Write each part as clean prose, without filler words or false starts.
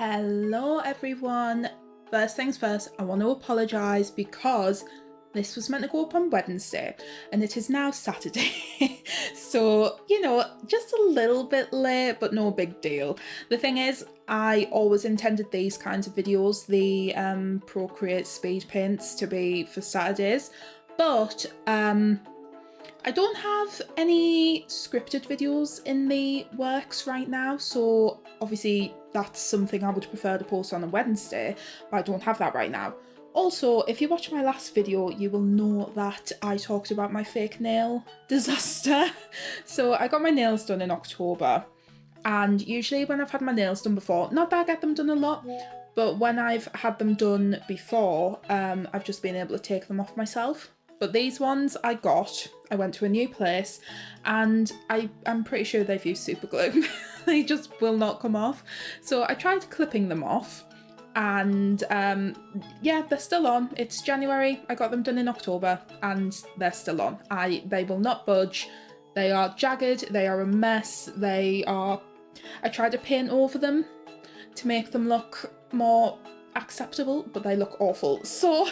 Hello everyone. First things first, I want to apologise because this was meant to go up on Wednesday and it is now Saturday. So, just a little bit late, but no big deal. The thing is, I always intended these kinds of videos, the Procreate speed paints, to be for Saturdays, but I don't have any scripted videos in the works right now, so obviously that's something I would prefer to post on a Wednesday, but I don't have that right now. Also, if you watch my last video, you will know that I talked about my fake nail disaster. So I got my nails done in October, and usually when I've had my nails done before, not that I get them done a lot, but when I've had them done before, I've just been able to take them off myself. But these ones I went to a new place and I'm pretty sure they've used super glue. They just will not come off. So I tried clipping them off and yeah, they're still on. It's January, I got them done in October and they're still on. They will not budge. They are jagged, they are a mess, I tried to paint over them to make them look more acceptable, but they look awful. So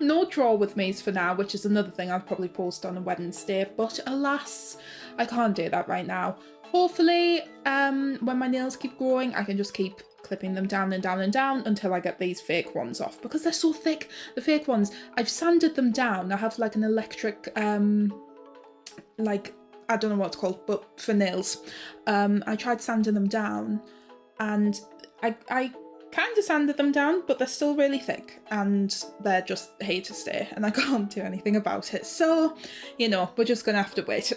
no draw with me's for now, which is another thing I'll probably post on a Wednesday, but alas, I can't do that right now. Hopefully, when my nails keep growing, I can just keep clipping them down and down and down until I get these fake ones off, because they're so thick. The fake ones, I've sanded them down. I have like an electric, like, I don't know what it's called, but for nails. I tried sanding them down and I kind of sanded them down, but they're still really thick and they're just here to stay and I can't do anything about it. So, we're just gonna have to wait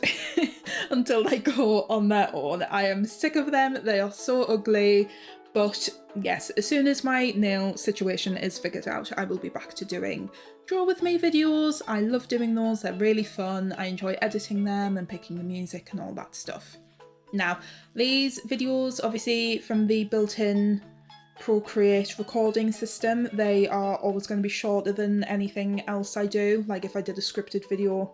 until they go on their own. I am sick of them. They are so ugly. But yes, as soon as my nail situation is figured out, I will be back to doing draw with me videos. I love doing those. They're really fun. I enjoy editing them and picking the music and all that stuff. Now, these videos, obviously from the built-in Procreate recording system, they are always going to be shorter than anything else I do. Like if I did a scripted video,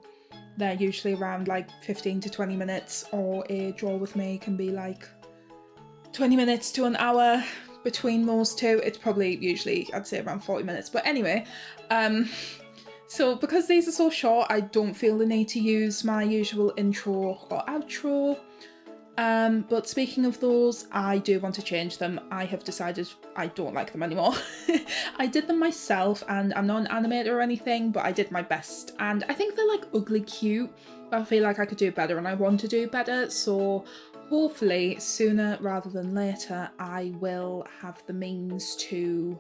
they're usually around like 15 to 20 minutes, or a draw with me can be like 20 minutes to an hour. Between those two, it's probably usually, I'd say, around 40 minutes. But anyway, so because these are so short, I don't feel the need to use my usual intro or outro. But speaking of those, I do want to change them. I have decided I don't like them anymore. I did them myself and I'm not an animator or anything, but I did my best. And I think they're like ugly cute, but I feel like I could do better and I want to do better. So hopefully sooner rather than later, I will have the means to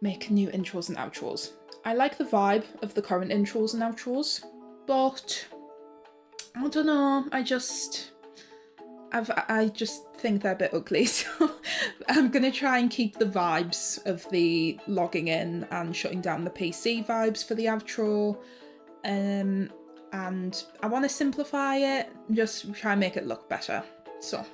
make new intros and outros. I like the vibe of the current intros and outros, but I don't know, I just think they're a bit ugly, so I'm gonna try and keep the vibes of the logging in and shutting down the PC vibes for the outro, and I want to simplify it, just try and make it look better. So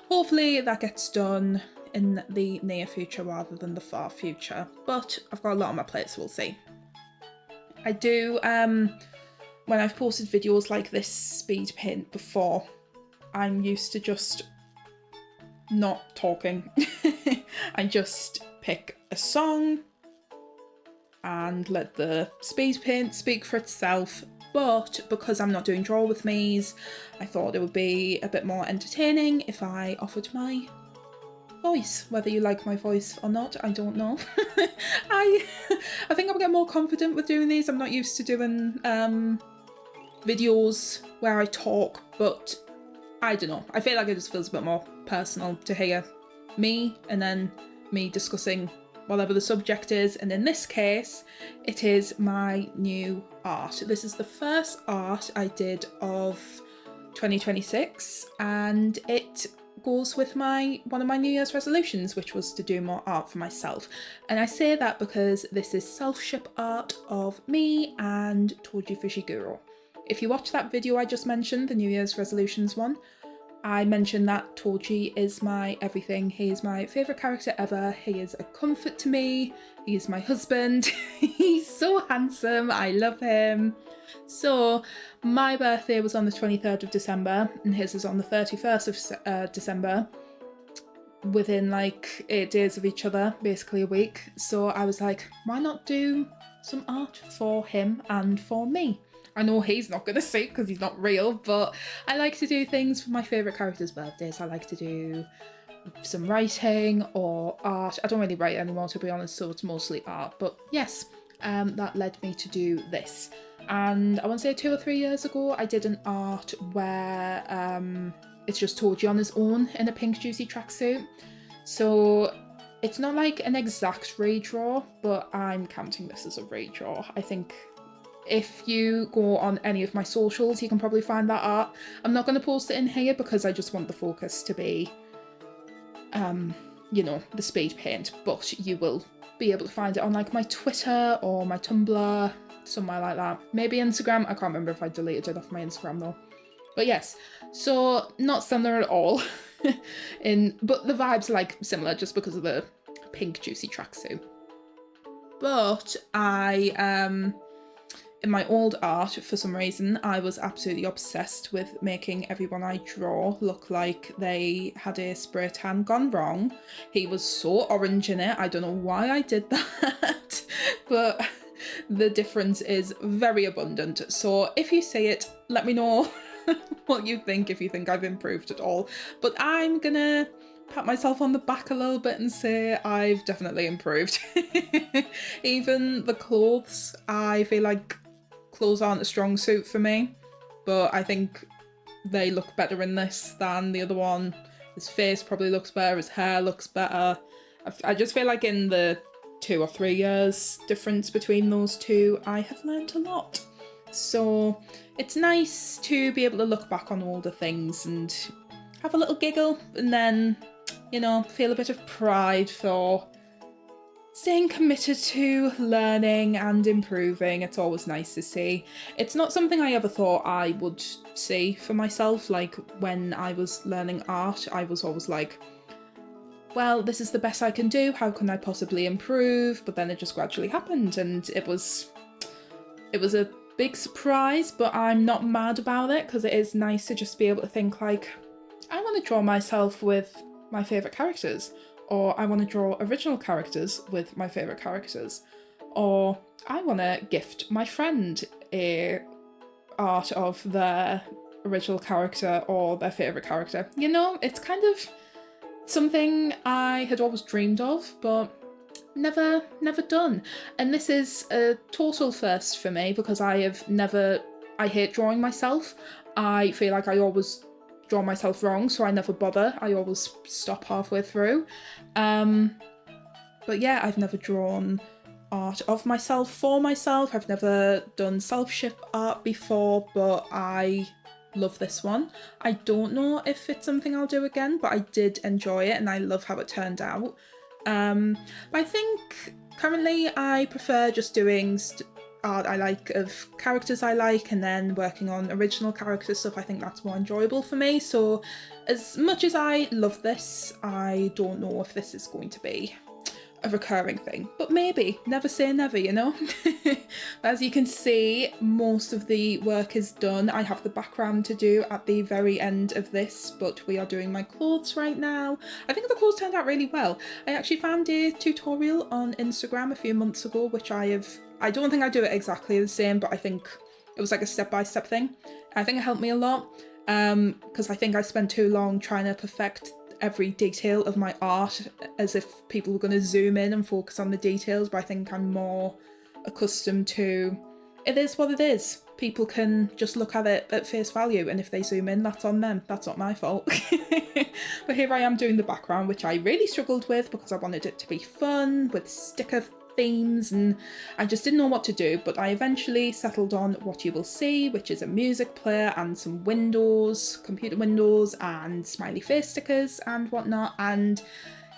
hopefully that gets done in the near future rather than the far future, but I've got a lot on my plate, so we'll see. I do, when I've posted videos like this speed paint before, I'm used to just not talking. I just pick a song and let the speed paint speak for itself. But because I'm not doing draw with me's, I thought it would be a bit more entertaining if I offered my voice. Whether you like my voice or not, I don't know. I think I'll get more confident with doing these. I'm not used to doing videos where I talk, but I don't know. I feel like it just feels a bit more personal to hear me and then me discussing whatever the subject is. And in this case, it is my new art. This is the first art I did of 2026, and it goes with one of my New Year's resolutions, which was to do more art for myself. And I say that because this is Selfship art of me and Toji Fushiguro. If you watch that video I just mentioned, the New Year's resolutions one, I mentioned that Toji is my everything. He is my favourite character ever. He is a comfort to me. He is my husband. He's so handsome. I love him. So my birthday was on the 23rd of December and his is on the 31st of December. within like 8 days of each other, basically a week. So I was like, why not do some art for him and for me? I know he's not going to see it because he's not real, but I like to do things for my favourite characters' birthdays. I like to do some writing or art. I don't really write anymore, to be honest, so it's mostly art. But yes, that led me to do this. And I want to say 2 or 3 years ago, I did an art where it's just Toji on his own in a pink juicy tracksuit. So it's not like an exact redraw, but I'm counting this as a redraw. I think if you go on any of my socials, you can probably find that art. I'm not going to post it in here because I just want the focus to be, you know, the speed paint, but you will be able to find it on like my Twitter or my Tumblr, somewhere like that. Maybe Instagram. I can't remember if I deleted it off my Instagram though. But yes, so not similar at all, but the vibes are like similar just because of the pink juicy tracksuit. But in my old art, for some reason, I was absolutely obsessed with making everyone I draw look like they had a spray tan gone wrong. He was so orange in it. I don't know why I did that, but the difference is very abundant. So if you see it, let me know what you think, if you think I've improved at all. But I'm gonna pat myself on the back a little bit and say I've definitely improved. Even the clothes, I feel like clothes aren't a strong suit for me, but I think they look better in this than the other one. His face probably looks better, his hair looks better. I just feel like in the 2 or 3 years difference between those two, I have learned a lot. So it's nice to be able to look back on older things and have a little giggle and then, you know, feel a bit of pride for staying committed to learning and improving. It's always nice to see. It's not something I ever thought I would see for myself. Like when I was learning art, I was always like, well, this is the best I can do. How can I possibly improve? But then it just gradually happened and it was a big surprise, but I'm not mad about it because it is nice to just be able to think like, I want to draw myself with my favourite characters, or I want to draw original characters with my favourite characters, or I want to gift my friend a art of their original character or their favourite character. You know, it's kind of something I had always dreamed of, but never done. And this is a total first for me because I hate drawing myself. I feel like I always draw myself wrong, so I never bother. I always stop halfway through. But yeah, I've never drawn art of myself for myself. I've never done Selfship art before, but I love this one. I don't know if it's something I'll do again, but I did enjoy it and I love how it turned out. I think currently I prefer just doing art I like of characters I like and then working on original character stuff. I think that's more enjoyable for me. So as much as I love this, I don't know if this is going to be a recurring thing, but maybe. Never say never, you know. As you can see, most of the work is done. I have the background to do at the very end of this, but we are doing my clothes right now. I think the clothes turned out really well. I actually found a tutorial on Instagram a few months ago, which I don't think I do it exactly the same, but I think it was like a step-by-step thing. I think it helped me a lot because I think I spent too long trying to perfect every detail of my art as if people were going to zoom in and focus on the details, but I think I'm more accustomed to it is what it is. People can just look at it at face value, and if they zoom in, that's on them. That's not my fault. But here I am doing the background, which I really struggled with because I wanted it to be fun with sticker themes and I just didn't know what to do, but I eventually settled on what you will see, which is a music player and some windows, computer windows and smiley face stickers and whatnot, and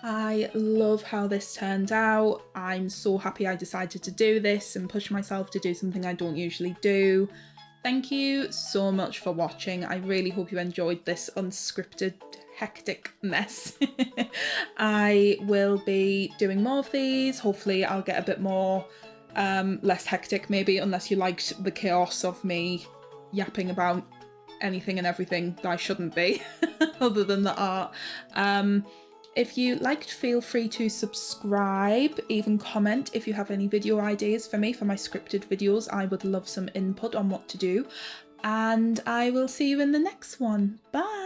I love how this turned out. I'm so happy I decided to do this and push myself to do something I don't usually do. Thank you so much for watching. I really hope you enjoyed this unscripted hectic mess. I will be doing more of these. Hopefully I'll get a bit more less hectic maybe, unless you liked the chaos of me yapping about anything and everything that I shouldn't be other than the art. If you liked, feel free to subscribe, even comment if you have any video ideas for me for my scripted videos. I would love some input on what to do. And I will see you in the next one. Bye!